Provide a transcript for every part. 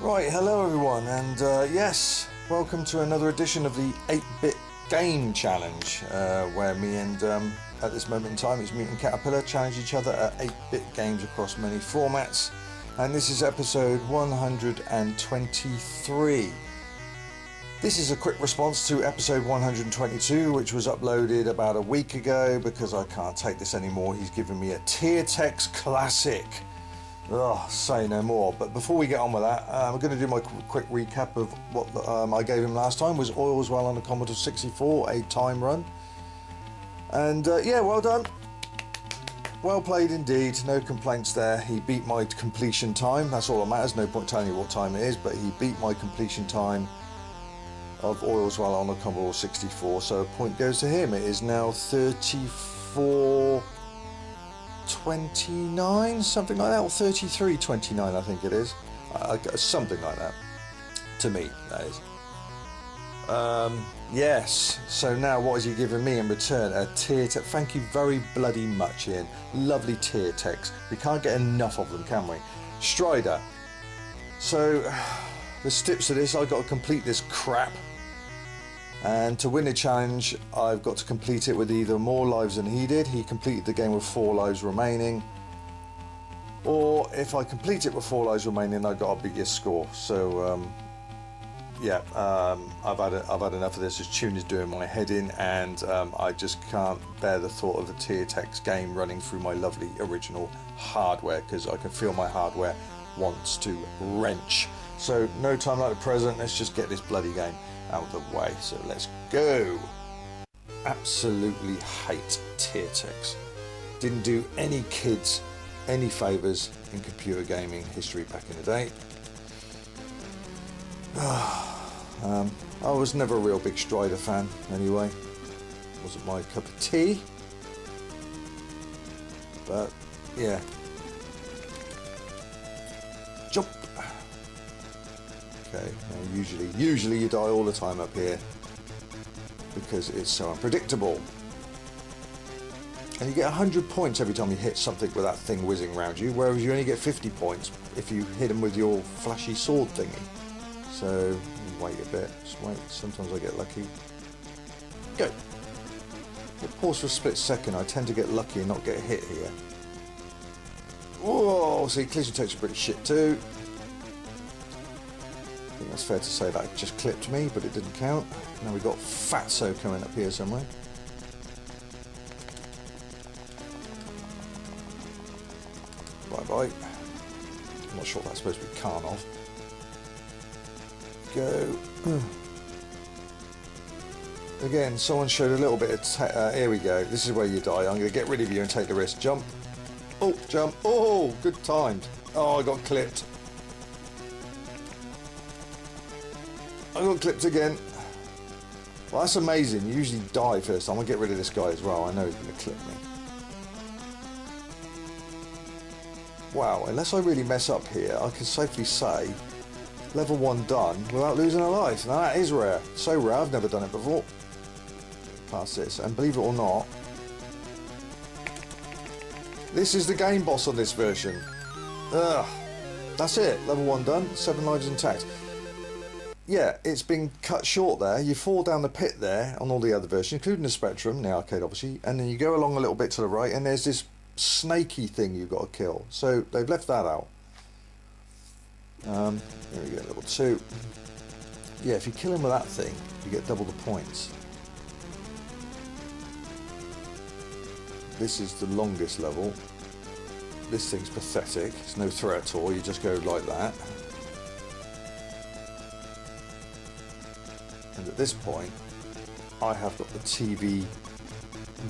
Right, hello everyone, and yes, welcome to another edition of the 8-Bit Game Challenge, where me and, at this moment in time, it's Mutant Catterpillar, challenge each other at 8-bit games across many formats, and this is episode 123. This is a quick response to episode 122, which was uploaded about a week ago, because I can't take this anymore. He's given me a tier text classic. Oh, say no more. But before we get on with that, I'm going to do my quick recap of what I gave him last time. Was Oils Well on the Commodore 64, a time run. And yeah, well done. Well played indeed, no complaints there. He beat my completion time, that's all that matters. No point telling you what time it is, but he beat my completion time of Oils Well on the Commodore 64, so a point goes to him. It is now 34-29, something like that, or 33-29 I think it is. Something like that, to me, that is. Yes, so now what is he giving me in return? A tier text. Thank you very bloody much, Ian. Lovely tier text. We can't get enough of them, can we? Strider. So, the steps of this, I've got to complete this crap. And to win the challenge, I've got to complete it with either more lives than he did. He completed the game with 4 lives remaining. Or if I complete it with 4 lives remaining, I've got a bigger score. So, yeah, I've had enough of this. This tune is doing my head in, and I just can't bear the thought of a tier text game running through my lovely original hardware, because I can feel my hardware wants to wrench. So no time like the present, let's just get this bloody game out of the way. So let's go. Absolutely hate tier text. Didn't do any kids any favours in computer gaming history back in the day. I was never a real big Strider fan anyway. Wasn't my cup of tea. But yeah. Jump. Okay, now usually you die all the time up here because it's so unpredictable. And you get 100 points every time you hit something with that thing whizzing around you, whereas you only get 50 points if you hit them with your flashy sword thingy. So, wait a bit, just wait, sometimes I get lucky. Go! Pause for a split second, I tend to get lucky and not get hit here. Whoa, see, collision takes a pretty shit too. I think that's fair to say that just clipped me, but it didn't count. Now we've got Fatso coming up here somewhere. Bye-bye. I'm not sure if that's supposed to be Karnov. Go. Again, someone showed a little bit of here we go. This is where you die. I'm going to get rid of you and take the risk. Jump. Oh, jump. Oh, good timed. Oh, I got clipped. I got clipped again. Well, that's amazing. You usually die first time. I'll get rid of this guy as well. I know he's going to clip me. Wow, unless I really mess up here, I can safely say level 1 done without losing a life. Now that is rare. So rare, I've never done it before. Past this, and believe it or not, this is the game boss on this version. Ugh. That's it, level 1 done, 7 lives intact. Yeah, it's been cut short there. You fall down the pit there on all the other versions, including the Spectrum, the arcade obviously, and then you go along a little bit to the right, and there's this snaky thing you've got to kill. So they've left that out. Here we go, level 2. Yeah, if you kill him with that thing, you get double the points. This is the longest level. This thing's pathetic. It's no threat at all. You just go like that. And at this point, I have got the TV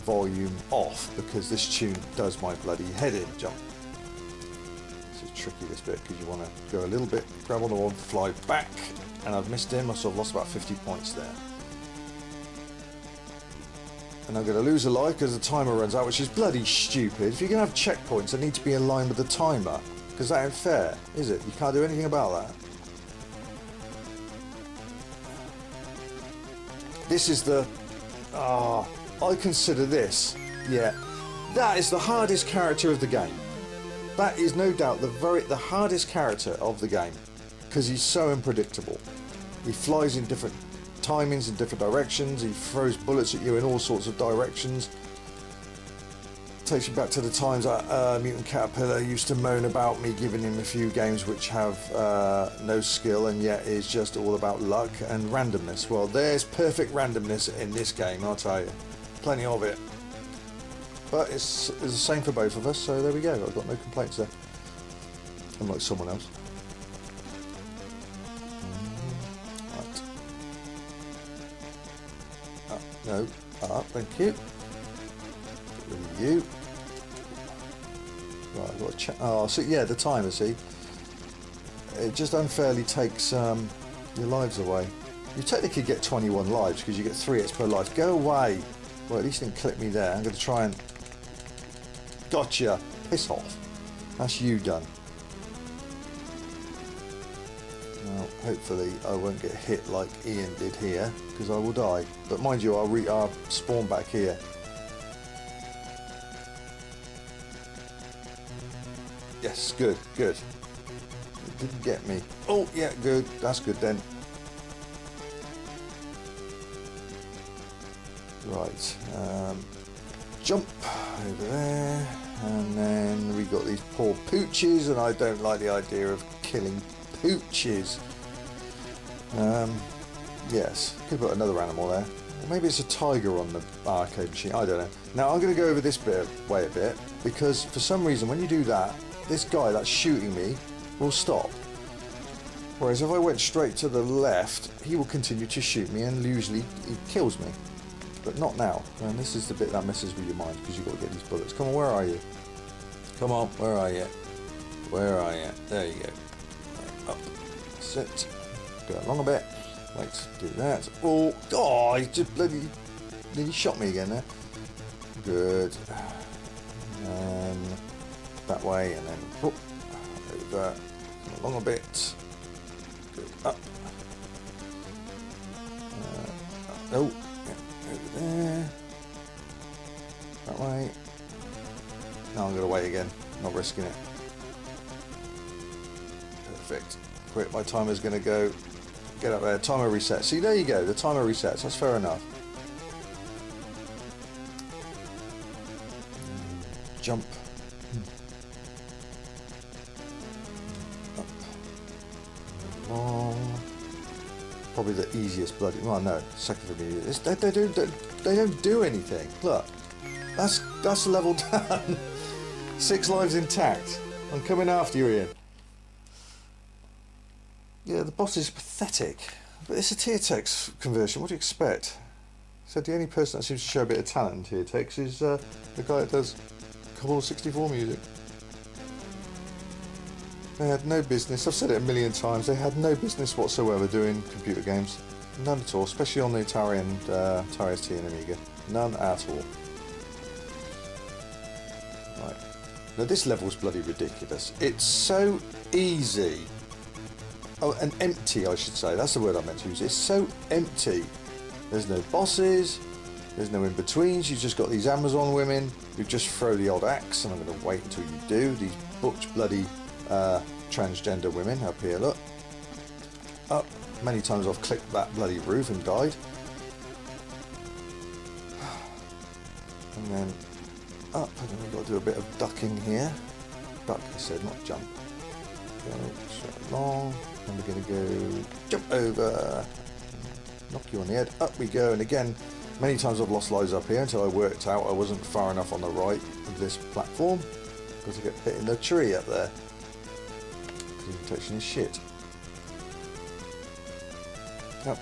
volume off because this tune does my bloody head in. Jump. This is tricky, this bit, because you want to go a little bit, grab on the wall, fly back, and I've missed him. So I've lost about 50 points there. And I'm going to lose a life because the timer runs out, which is bloody stupid. If you're going to have checkpoints, they need to be in line with the timer, because that ain't fair, is it? You can't do anything about that. This is the... I consider this, yeah, that is the hardest character of the game. That is no doubt the hardest character of the game. because he's so unpredictable. He flies in different timings, in different directions. He throws bullets at you in all sorts of directions. Takes you back to the times that Mutant Catterpillar used to moan about me giving him a few games which have no skill and yet is just all about luck and randomness. Well, there's perfect randomness in this game, I'll tell you. Plenty of it. But it's the same for both of us, so there we go. I've got no complaints there. Unlike someone else. Right. No. Thank you. Get rid of you. Right, I've got to check. Oh, so yeah, the timer, see? It just unfairly takes your lives away. You technically get 21 lives because you get 3 hits per life. Go away! Well, at least it didn't clip me there. I'm going to try and... Gotcha! Piss off. That's you done. Now, hopefully I won't get hit like Ian did here, because I will die. But mind you, I'll spawn back here. Yes, good, good. It didn't get me. Oh, yeah, good. That's good then. Right. Jump over there. And then we got these poor pooches, and I don't like the idea of killing pooches. Yes, could put another animal there. Maybe it's a tiger on the arcade machine, I don't know. Now I'm going to go over this way a bit, because for some reason when you do that, this guy that's shooting me will stop. Whereas if I went straight to the left, he will continue to shoot me and usually he kills me. But not now. And this is the bit that messes with your mind, because you've got to get these bullets. Come on, where are you? Come on, where are you? Where are you? There you go. Right, up. Sit. Go along a bit. Let's do that. Oh, oh, he just bloody nearly shot me again there. Good. And that way, and then oh, over. Come along a bit. Go up. Oh. Over there. That way. No, I'm going to wait again. Not risking it. Perfect. Quick, my timer's going to go. Get up there. Timer reset. See, there you go. The timer resets. That's fair enough. Jump. Up. Along. Probably the easiest bloody... Well, no. Second for me. They don't do anything. Look. That's level done. 6 lives intact. I'm coming after you, Ian. Yeah, the boss is pathetic. But it's a tier text conversion. What do you expect? So the only person that seems to show a bit of talent in tier text is the guy that does Commodore 64 music. They had no business, I've said it a million times, they had no business whatsoever doing computer games. None at all, especially on the Atari and Atari ST and Amiga. None at all. Right. Now this level's bloody ridiculous. It's so easy. Oh, and empty, I should say. That's the word I meant to use. It's so empty. There's no bosses. There's no in-betweens. You've just got these Amazon women who just throw the odd axe, and I'm going to wait until you do. These butch bloody transgender women up here, look. Up. Many times I've clicked that bloody roof and died. And then up, and then we've got to do a bit of ducking here. Duck, I said, not jump. Go straight along, and we're going to go jump over, knock you on the head. Up we go, and again, many times I've lost lives up here until I worked out I wasn't far enough on the right of this platform because I get hit in the tree up there. Presentation is shit. Up.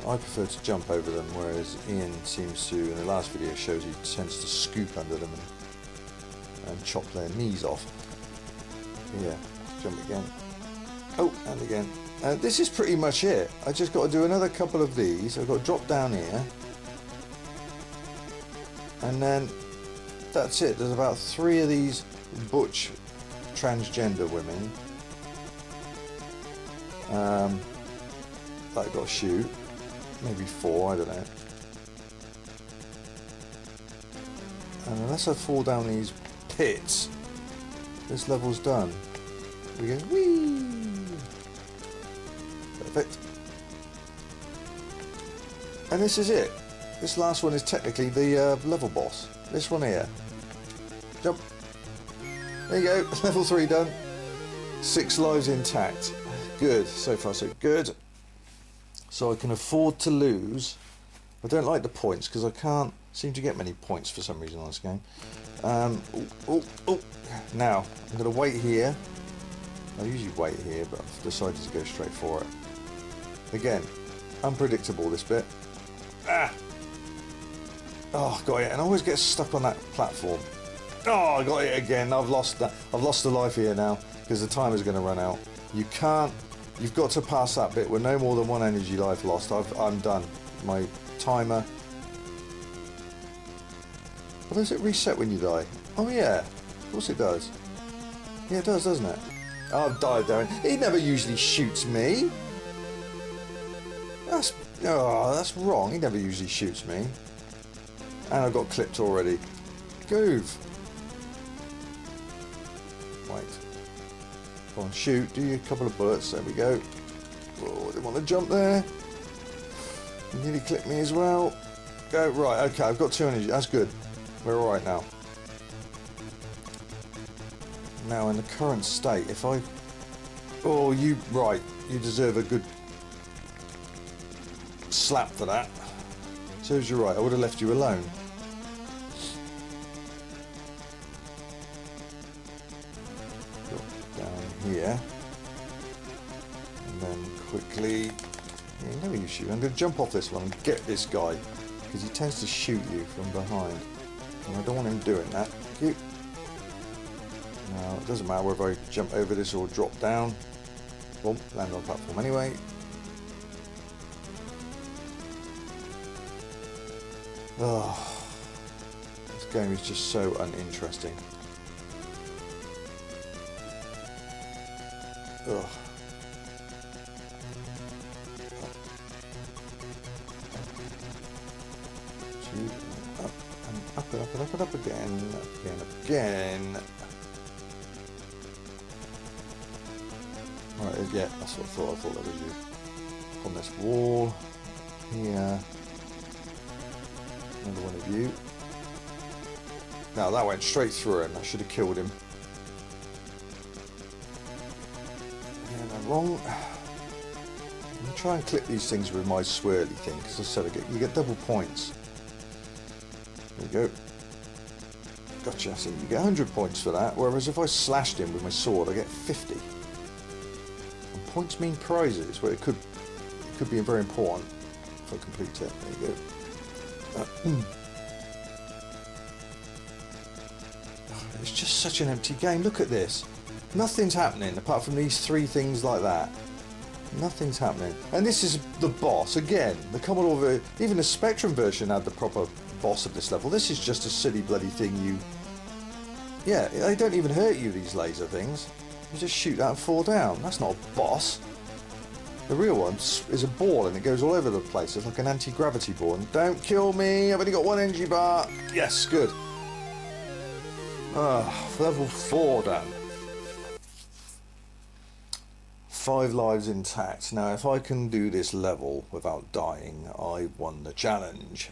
I prefer to jump over them, whereas Ian seems to, in the last video shows he tends to scoop under them and chop their knees off. Yeah, jump again. Oh, and again. This is pretty much it. I just got to do another couple of these. I've got to drop down here. And then that's it. There's about 3 of these butch transgender women that I've got to shoot. Maybe 4, I don't know. And unless I fall down these pits, this level's done. We go, whee! Perfect. And this is it. This last one is technically the level boss. This one here. Jump. There you go. Level 3 done. 6 lives intact. Good. So far so good. So I can afford to lose. I don't like the points because I can't seem to get many points for some reason on this game. Now, I'm going to wait here. I usually wait here, but I've decided to go straight for it. Again, unpredictable this bit. Ah! Oh, got it. And I always get stuck on that platform. Oh, I got it again. I've lost that. I've lost a life here now because the timer's going to run out. You can't. You've got to pass that bit with no more than 1 energy life lost. I'm done. My timer. Well, does it reset when you die? Oh yeah, of course it does. Yeah, it does, doesn't it? Oh, I've died there. He never usually shoots me. That's wrong. He never usually shoots me. And I got clipped already. Goof. Right. Go on, shoot. Do you a couple of bullets. There we go. Oh, I didn't want to jump there. You nearly clipped me as well. Go, right, okay, I've got 2 energy. That's good. We're alright now. Now, in the current state, if I... Oh, you... Right. You deserve a good slap for that. Serves you right. I would have left you alone. Down here. And then quickly... Yeah, never you shoot. I'm going to jump off this one and get this guy. Because he tends to shoot you from behind. And I don't want him doing that. Thank you. Now, it doesn't matter whether I jump over this or drop down. Boom, land on the platform anyway. Oh, this game is just so uninteresting. Ugh. Up and up and up and up again, again. Right, yeah, that's what I thought. I thought that was you. On this wall here. Another one of you. Now that went straight through him. I should have killed him. Yeah, I'm wrong. I'm gonna try and clip these things with my swirly thing because I said you get double points. There you go. Gotcha. See, you get 100 points for that, whereas if I slashed him with my sword, I get 50. And points mean prizes, but it could be very important if I complete it. There you go. It's just such an empty game. Look at this. Nothing's happening apart from these 3 things like that. Nothing's happening. And this is the boss again. The Commodore, even the Spectrum version had the proper boss of this level. This is just a silly bloody thing yeah, they don't even hurt you, these laser things. You just shoot that and fall down. That's not a boss. The real one is a ball and it goes all over the place. It's like an anti-gravity ball. And don't kill me, I've only got 1 energy bar. Yes, good. Level 4 done. 5 lives intact. Now, if I can do this level without dying, I won the challenge.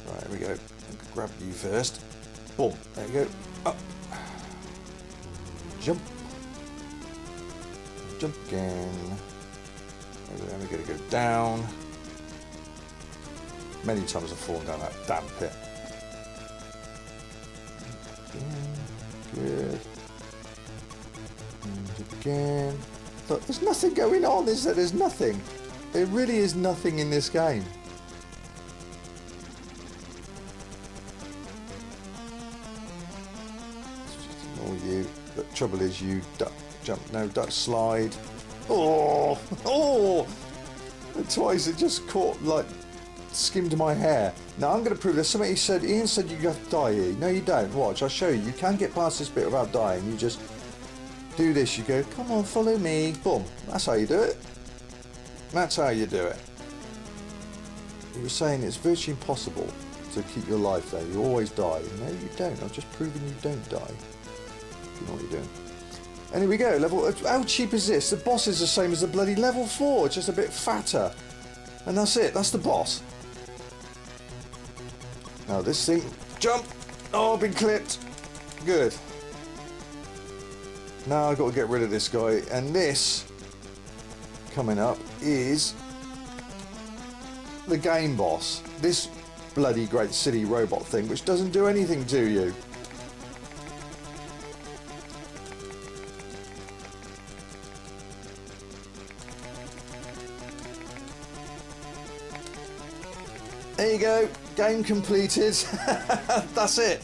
Right, here we go. Grab you first. Boom. There you go. Up. Jump. Jump again. Then we're going to go down. Many times I've fallen down that damn pit. Good. And again. Look, there's nothing going on, is there? There's nothing. There really is nothing in this game. You. The trouble is you duck, jump, no, duck, slide. Oh! And twice it just caught, like, skimmed my hair. Now I'm going to prove this. Somebody said, Ian said you have to die here. No, you don't. Watch, I'll show you. You can get past this bit without dying. You just do this. You go, come on, follow me. Boom. That's how you do it. That's how you do it. He was saying it's virtually impossible to keep your life there. You always die. No, you don't. I've just proven you don't die. You know what you're doing. And here we go. Level. How cheap is this? The boss is the same as the bloody level 4, just a bit fatter. And that's it. That's the boss. Now this thing. Jump! Oh, I've been clipped. Good. Now I've got to get rid of this guy. And this, coming up, is the game boss. This bloody great city robot thing, which doesn't do anything to you. There you go, game completed. That's it.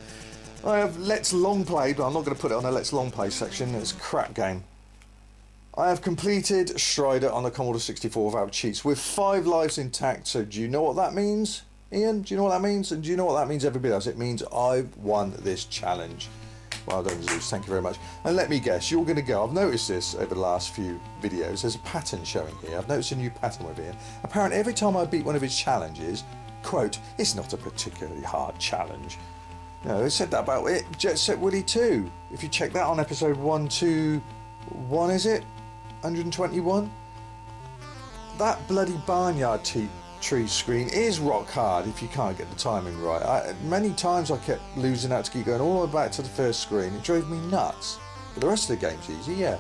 I have Let's Long Play, but I'm not going to put it on a Let's Long Play section. It's a crap game. I have completed Strider on the Commodore 64 without cheats with 5 lives intact. So do you know what that means, Ian? Do you know what that means? And do you know what that means, everybody else? It means I've won this challenge. Well done, Zeus. Thank you very much. And let me guess, you're going to go. I've noticed this over the last few videos. There's a pattern showing here. I've noticed a new pattern with Ian. Apparently, every time I beat one of his challenges, quote, it's not a particularly hard challenge. No, I said that about it. Jet Set Willy 2. If you check that on episode 121, is it? 121? That bloody barnyard tree screen is rock hard if you can't get the timing right. Many times I kept losing out to keep going all the way back to the first screen. It drove me nuts. But the rest of the game's easy, yeah.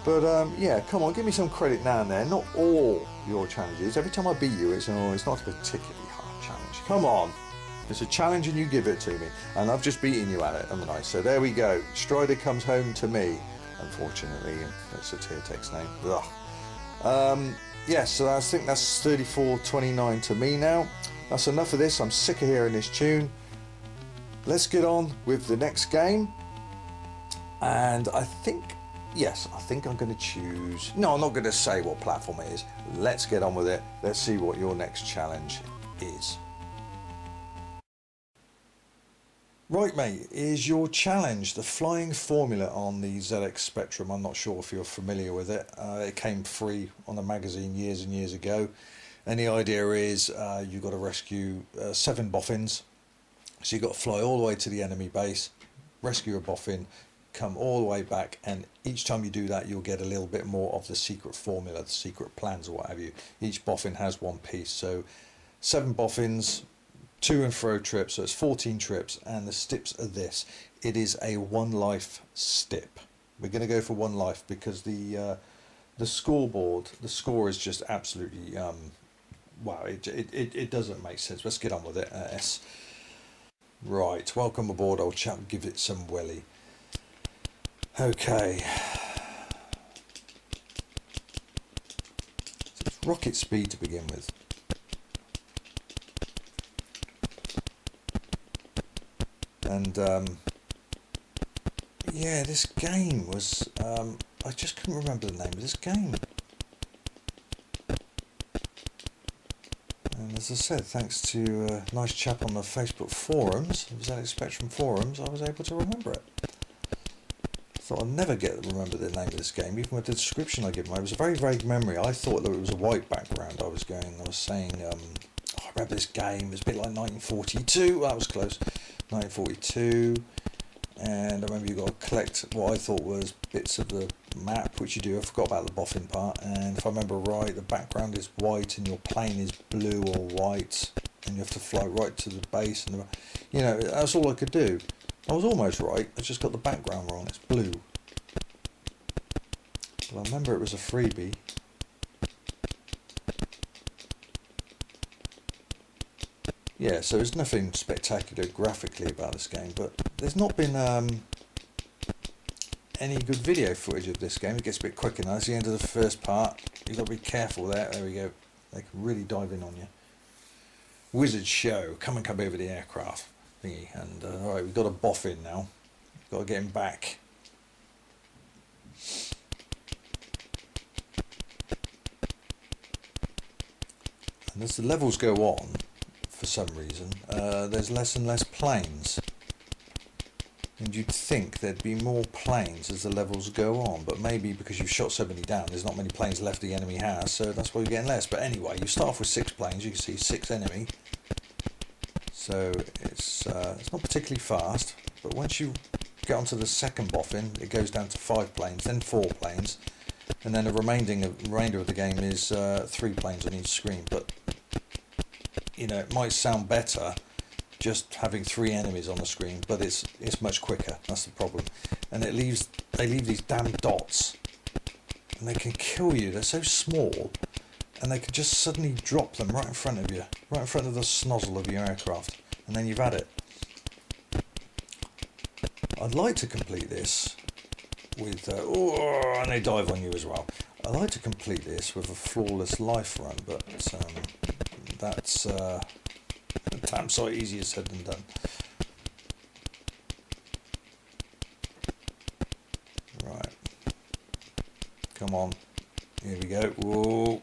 But yeah, come on, give me some credit now and then. Not all your challenges. Every time I beat you, it's not a particularly hard challenge. Come on. It's a challenge and you give it to me. And I've just beaten you at it, haven't I? So there we go. Strider comes home to me. Unfortunately, that's a tier text name. Ugh. Yes, so I think that's 34.29 to me now. That's enough of this. I'm sick of hearing this tune. Let's get on with the next game. And I think I'm going to choose... No, I'm not going to say what platform it is. Let's get on with it. Let's see what your next challenge is. Right, mate, is your challenge the flying formula on the ZX Spectrum. I'm not sure if you're familiar with it. It came free on a magazine years and years ago. And the idea is you've got to rescue 7 boffins. So you've got to fly all the way to the enemy base, rescue a boffin, come all the way back, and each time you do that you'll get a little bit more of the secret formula, the secret plans or what have you. Each boffin has 1 piece. So 7 boffins, 2 and fro trips, so it's 14 trips, and the stips are this. It is a 1 life stip. We're going to go for 1 life because the scoreboard, the score is just absolutely wow, it doesn't make sense. Let's get on with it. S. Right, welcome aboard, old chap. Give it some welly. Okay. So it's rocket speed to begin with. And yeah, this game was I just couldn't remember the name of this game. And as I said, thanks to a nice chap on the Facebook forums, the ZX Spectrum forums, I was able to remember it. Thought I'd never remember the name of this game, even with the description I give him. It was a very vague memory. I thought that it was a white background. I was saying, I remember this game. It was a bit like 1942. That was close. 1942, and I remember you got to collect what I thought was bits of the map, which you do. I forgot about the boffin part, and if I remember right, the background is white and your plane is blue or white, and you have to fly right to the base, and you know, that's all I could do. I was almost right, I just got the background wrong. It's blue, but I remember it was a freebie. Yeah, so there's nothing spectacular graphically about this game, but there's not been any good video footage of this game. It gets a bit quicker now. It's the end of the first part. You've got to be careful there. There we go. They can really dive in on you. Wizard Show. Come over the aircraft thingy. And alright, we've got a boffin now. We've got to get him back. And as the levels go on, for some reason, there's less and less planes. And you'd think there'd be more planes as the levels go on, but maybe because you've shot so many down, there's not many planes left the enemy has, so that's why you're getting less. But anyway, you start off with 6 planes, you can see 6 enemy. So it's not particularly fast, but once you get onto the second boffin, it goes down to 5 planes, then 4 planes, and then the remainder of the game is 3 planes on each screen. But you know, it might sound better just having 3 enemies on the screen, but it's much quicker. That's the problem. And they leave these damn dots, and they can kill you. They're so small, and they can just suddenly drop them right in front of you, right in front of the snozzle of your aircraft, and then you've had it. I'd like to complete this with and they dive on you as well. I'd like to complete this with a flawless life run, but that's damn sight easier said than done. Right, come on, here we go. Whoa,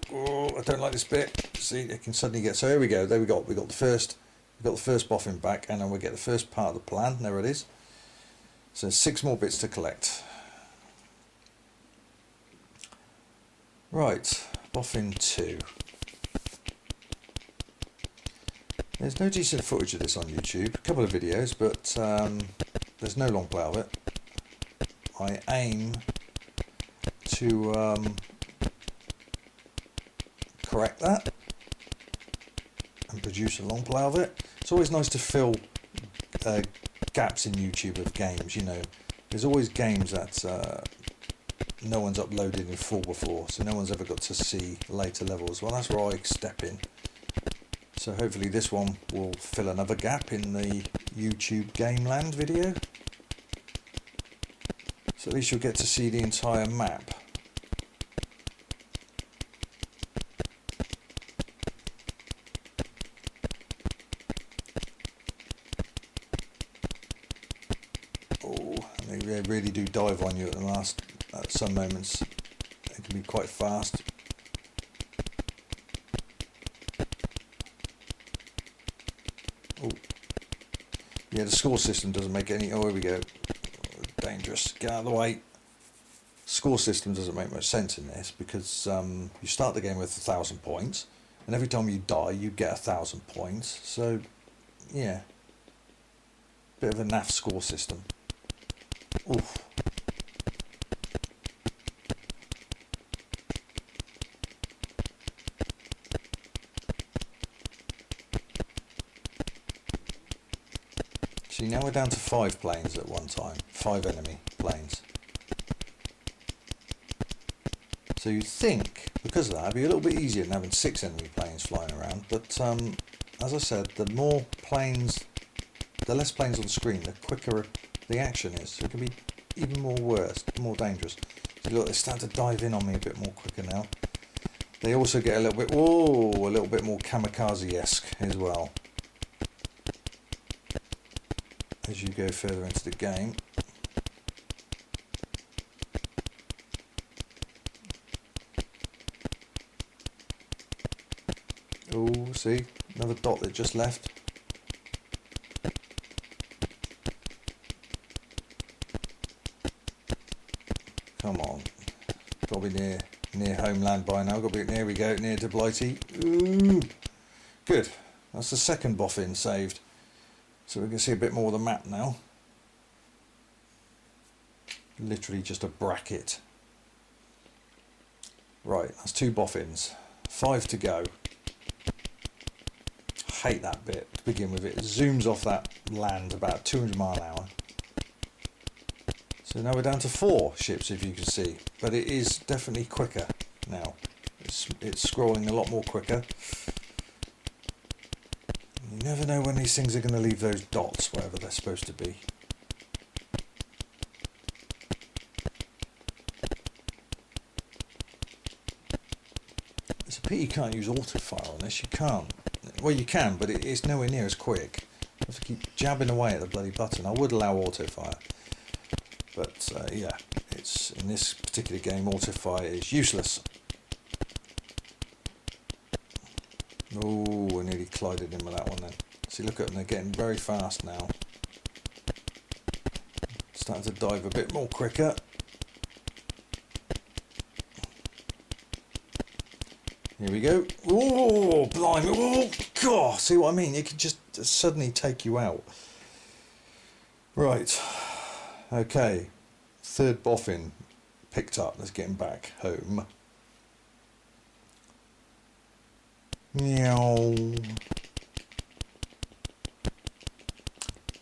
I don't like this bit. See, it can suddenly get. So here we go. There we got the first boffin back, and then we get the first part of the plan. There it is. So 6 more bits to collect. Right, boffin 2. There's no decent footage of this on YouTube. A couple of videos, but there's no long play of it. I aim to correct that and produce a long play of it. It's always nice to fill gaps in YouTube of games, you know. There's always games that no one's uploaded in full before, so no one's ever got to see later levels. Well, that's where I step in. So hopefully this one will fill another gap in the YouTube Gameland video. So at least you'll get to see the entire map. Oh, and they really do dive on you at some moments. They can be quite fast. Oh, yeah, the score system doesn't make any. Oh, here we go. Dangerous. Get out of the way. Score system doesn't make much sense in this because you start the game with 1,000 points, and every time you die, you get 1,000 points. So, yeah, bit of a naff score system. Oof. See, now we're down to 5 planes at one time, 5 enemy planes. So you'd think, because of that, it'd be a little bit easier than having 6 enemy planes flying around, but as I said, the less planes on screen, the quicker the action is, so it can be even worse, more dangerous. So look, they're starting to dive in on me a bit more quicker now. They also get a little bit more kamikaze-esque as well as you go further into the game. Oh, see, another dot that just left. Come on, probably near homeland by now. Got to be, there we go, near to Blighty. Ooh, good. That's the second boffin saved. So we can see a bit more of the map now. Literally just a bracket. Right, that's 2 boffins. 5 to go. Hate that bit to begin with. It zooms off that land about 200 mile an hour. So now we're down to 4 ships, if you can see. But it is definitely quicker now. It's scrolling a lot more quicker. You never know when these things are going to leave those dots, wherever they're supposed to be. It's a pity you can't use auto-fire on this. You can't. Well, you can, but it's nowhere near as quick. You have to keep jabbing away at the bloody button. I would allow auto-fire. But, yeah, it's in this particular game, auto-fire is useless. Oh, I nearly collided in with that one then. See, look at them, they're getting very fast now. Starting to dive a bit more quicker. Here we go. Oh, blimey. Oh, God, see what I mean? It can just suddenly take you out. Right. Okay. Third boffin picked up. Let's get him back home. Meow.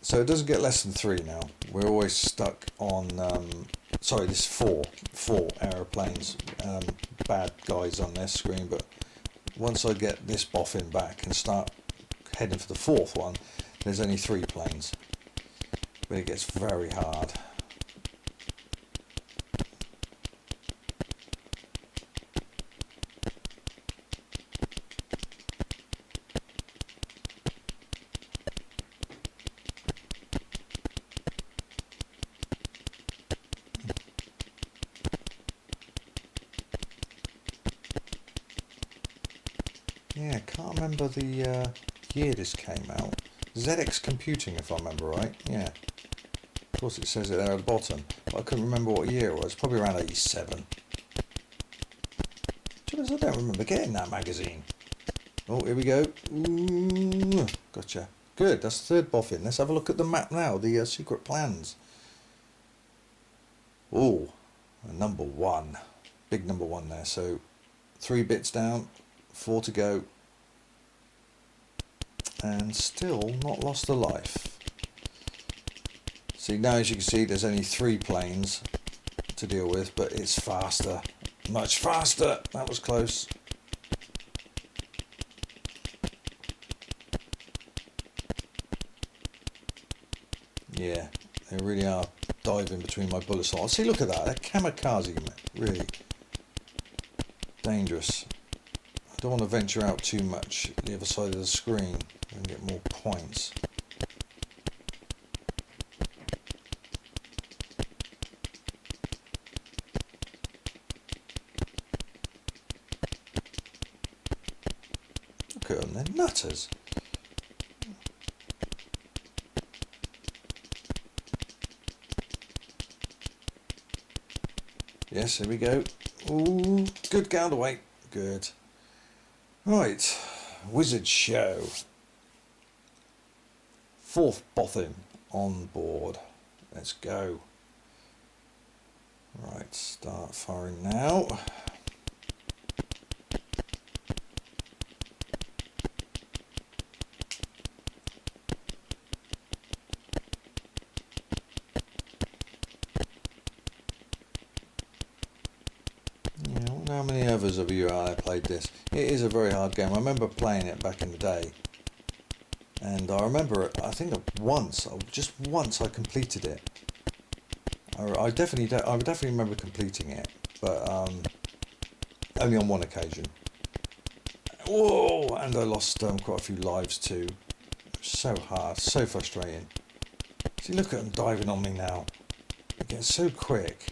So it doesn't get less than 3 now. We're always stuck on, sorry, this is 4 aeroplanes, bad guys on their screen, but once I get this boffin back and start heading for the 4th one, there's only 3 planes, but it gets very hard. Yeah, can't remember the year this came out. ZX Computing, if I remember right. Yeah. Of course it says it there at the bottom, but I couldn't remember what year it was. Probably around 87. I don't remember getting that magazine. Oh, here we go. Ooh, gotcha. Good, that's the 3rd boffin. Let's have a look at the map now, the secret plans. Oh, number 1. Big number 1 there. So 3 bits down. 4 to go, and still not lost a life. See, now as you can see there's only 3 planes to deal with, but it's faster, much faster. That was close. Yeah, they really are diving between my bullet slots. See, look at that, they're kamikaze, really dangerous. Don't want to venture out too much the other side of the screen and get more points. Look at them, they're nutters. Yes, here we go. Ooh, good, get out of the way. Good. Right, Wizard Show. 4th boffin on board. Let's go. Right, start firing now. How many others of you out there played this? It is a very hard game. I remember playing it back in the day, and I remember, I think just once I completed it. I definitely remember completing it, but only on one occasion. Whoa! And I lost quite a few lives too. So hard, so frustrating. See, look at them diving on me now. They're getting so quick.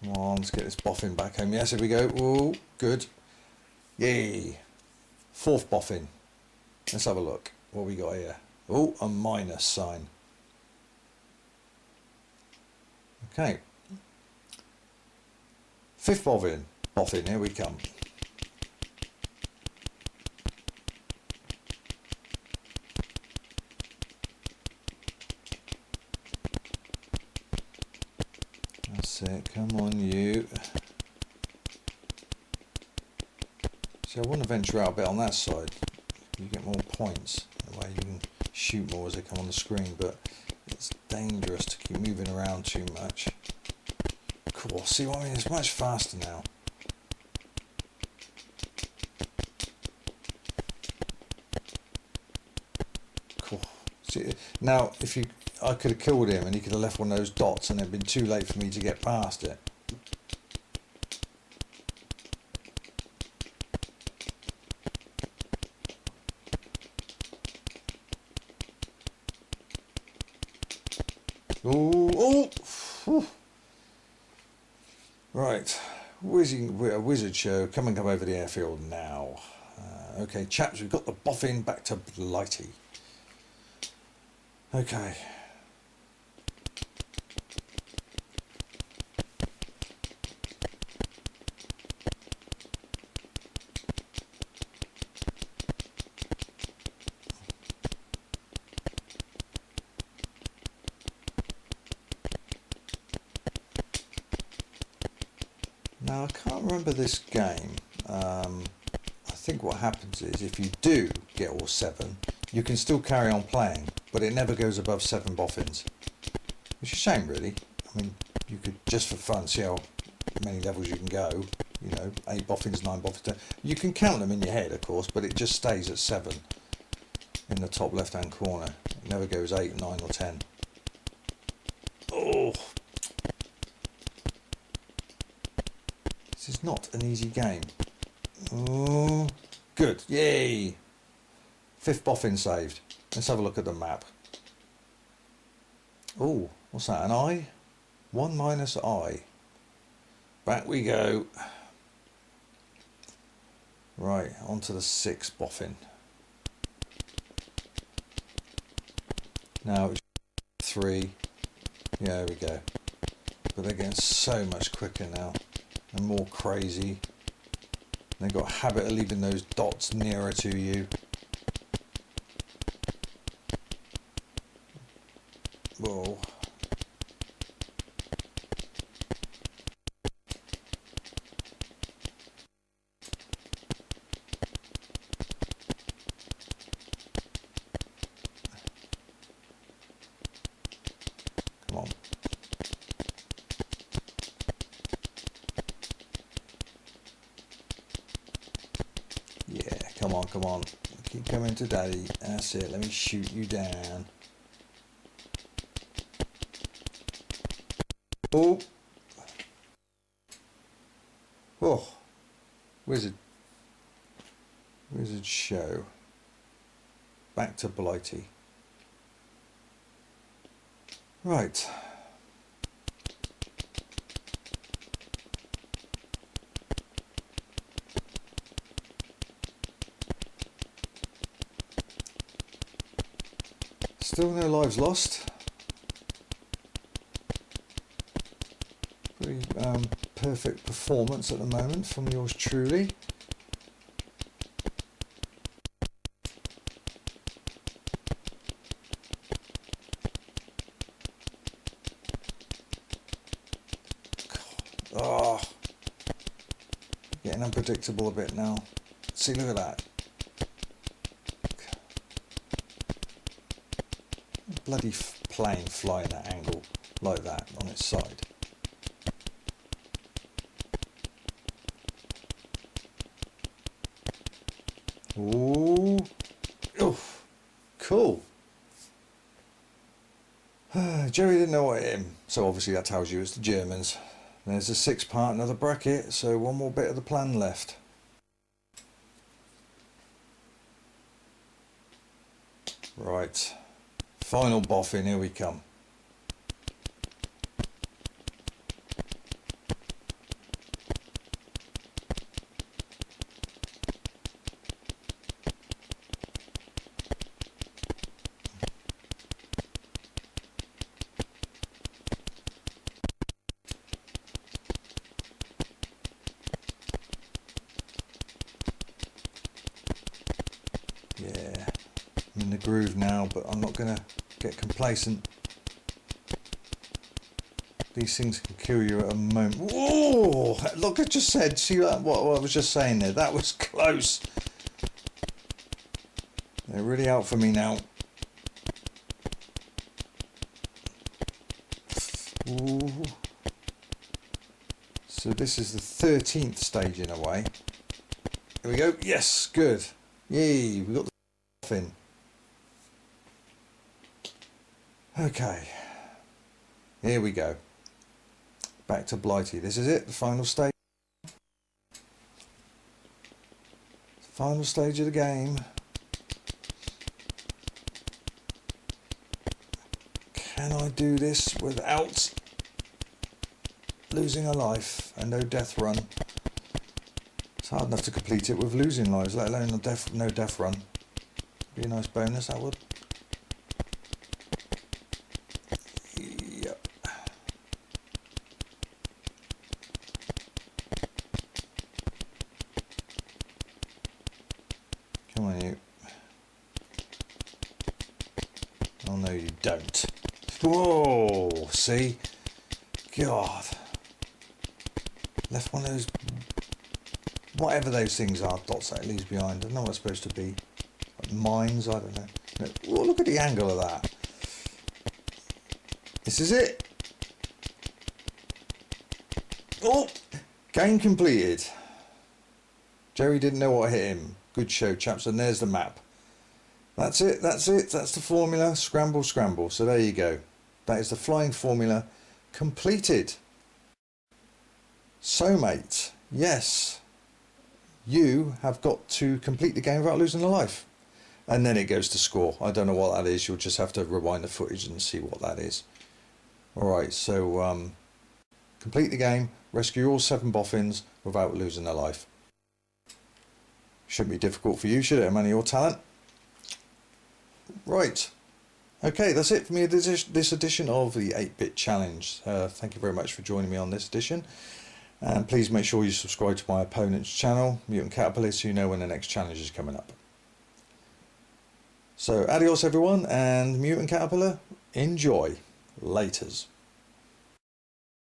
Come on, let's get this boffin back home. Yes, here we go. Ooh, good. Yay. 4th boffin. Let's have a look. What we got here? Oh, a minus sign. Okay. 5th boffin. Boffin, here we come. That's it, come on you. See, I want to venture out a bit on that side. You get more points, that way you can shoot more as they come on the screen, but it's dangerous to keep moving around too much. Cool, see what I mean? It's much faster now. Cool. See, now I could have killed him and he could have left one of those dots and it'd been too late for me to get past it. Ooh, oh, right, wizard show. Come over the airfield now. Okay, chaps, we've got the boffin back to Blighty. Okay. Now, I can't remember this game. I think what happens is if you do get all 7, you can still carry on playing, but it never goes above 7 boffins. Which is a shame, really. I mean, you could, just for fun, see how many levels you can go. You know, 8 boffins, 9 boffins, 10. You can count them in your head, of course, but it just stays at 7 in the top left-hand corner. It never goes 8, 9 or 10. Oh! This is not an easy game. Oh, good. Yay! 5th boffin saved. Let's have a look at the map. Oh, what's that? An I? 1 minus I. Back we go. Right, on to the 6th boffin. Now it's 3. Yeah, there we go. But they're getting so much quicker now. And more crazy. They've got a habit of leaving those dots nearer to you. Whoa. Come on. Yeah, come on, come on. Keep coming to daddy. That's it. Let me shoot you down. Oh. Oh. Wizard show. Back to Blighty. Right. Still no lives lost. Pretty perfect performance at the moment from yours truly. Oh, getting unpredictable a bit now. See, look at that. Bloody plane flying that angle like that on its side. Ooh, oof, cool. Jerry didn't know what hit him, so obviously that tells you it's the Germans. There's the 6th part, another bracket, so one more bit of the plan left. Right, final boffin, here we come. Yeah, I'm in the groove now, but I'm not going to get complacent. These things can kill you at a moment. Whoa! Look, I just said, see that, what I was just saying there? That was close. They're really out for me now. Ooh. So this is the 13th stage in a way. Here we go. Yes, good. Yay, we got the in. Okay, here we go. Back to Blighty. This is it, the final stage. Final stage of the game. Can I do this without losing a life and no death run? It's hard enough to complete it with losing lives, let alone no death run. Be a nice bonus, that would. Yep. Come on, you. Oh no, you don't. Whoa, see? God. left one of those, whatever those things are, dots that it leaves behind. I don't know what it's supposed to be. Like mines, I don't know. No. Oh, look at the angle of that. This is it. Oh, game completed. Jerry didn't know what hit him. Good show, chaps. And there's the map. That's it. That's it. That's the formula. Scramble, scramble. So there you go. That is the flying formula completed. So, mate, yes, you have got to complete the game without losing a life. And then it goes to score. I don't know what that is. You'll just have to rewind the footage and see what that is. Alright, so complete the game, rescue all 7 boffins without losing a life. Shouldn't be difficult for you, should it? A man of your talent. Right. Okay, that's it for me this edition of the 8-Bit Challenge. Thank you very much for joining me on this edition. And please make sure you subscribe to my opponent's channel, Mutant Catterpillar, so you know when the next challenge is coming up. So, adios everyone, and Mutant Catterpillar, enjoy. Laters.